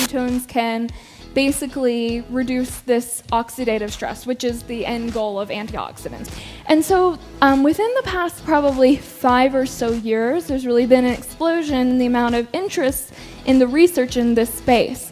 ketones can basically reduce this oxidative stress, which is the end goal of antioxidants. And so within the past probably 5 or so years, there's really been an explosion in the amount of interest in the research in this space.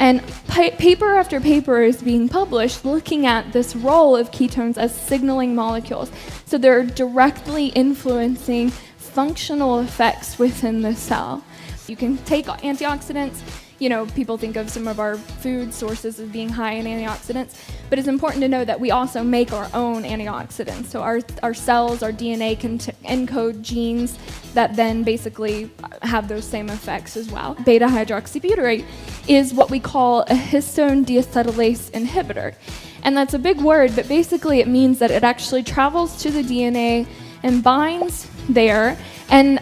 And paper after paper is being published looking at this role of ketones as signaling molecules. So they're directly influencing functional effects within the cell. You can take antioxidants. You know, people think of some of our food sources as being high in antioxidants, but it's important to know that we also make our own antioxidants. So our cells, our DNA can encode genes that then basically have those same effects as well. Beta-hydroxybutyrate is what we call a histone deacetylase inhibitor. And that's a big word, but basically it means that it actually travels to the DNA and binds there and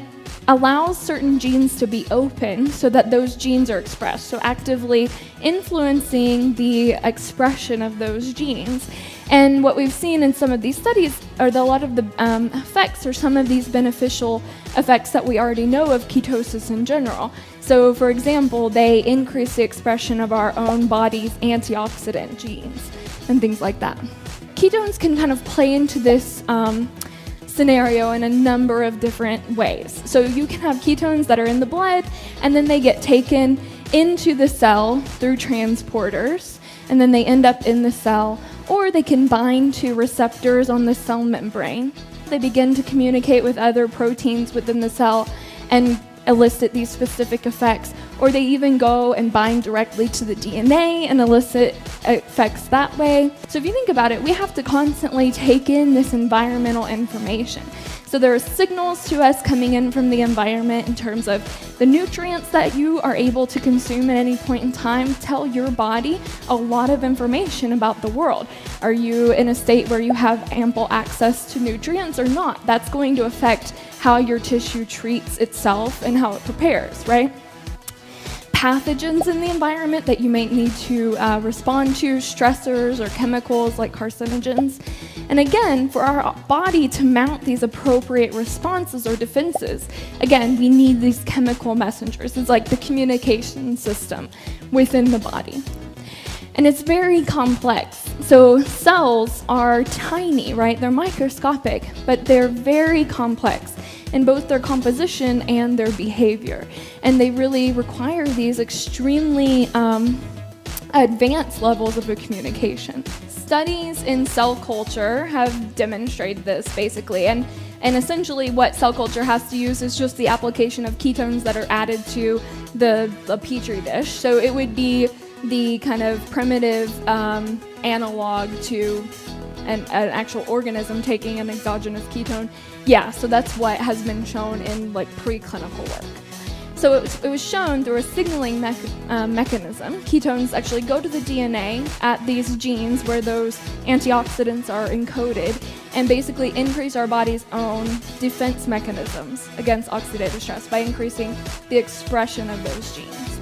allows certain genes to be open so that those genes are expressed, so actively influencing the expression of those genes. And what we've seen in some of these studies are that a lot of the effects or some of these beneficial effects that we already know of ketosis in general. So for example, they increase the expression of our own body's antioxidant genes and things like that. Ketones can kind of play into this scenario in a number of different ways. So you can have ketones that are in the blood and then they get taken into the cell through transporters and then they end up in the cell, or they can bind to receptors on the cell membrane. They begin to communicate with other proteins within the cell and elicit these specific effects, or they even go and bind directly to the DNA and elicit effects that way. So if you think about it, we have to constantly take in this environmental information. So there are signals to us coming in from the environment in terms of the nutrients that you are able to consume at any point in time tell your body a lot of information about the world. Are you in a state where you have ample access to nutrients or not? That's going to affect how your tissue treats itself and how it prepares, right? Pathogens in the environment that you may need to respond to, stressors or chemicals like carcinogens. And again, for our body to mount these appropriate responses or defenses, again, we need these chemical messengers. It's like the communication system within the body. And it's very complex. So cells are tiny, right? They're microscopic, but they're very complex in both their composition and their behavior. And they really require these extremely advanced levels of communication. Studies in cell culture have demonstrated this basically, and essentially what cell culture has to use is just the application of ketones that are added to the petri dish. So it would be the kind of primitive analog to an actual organism taking an exogenous ketone. Yeah, so that's what has been shown in like preclinical work. So it was shown through a signaling mechanism. Ketones actually go to the DNA at these genes where those antioxidants are encoded and basically increase our body's own defense mechanisms against oxidative stress by increasing the expression of those genes.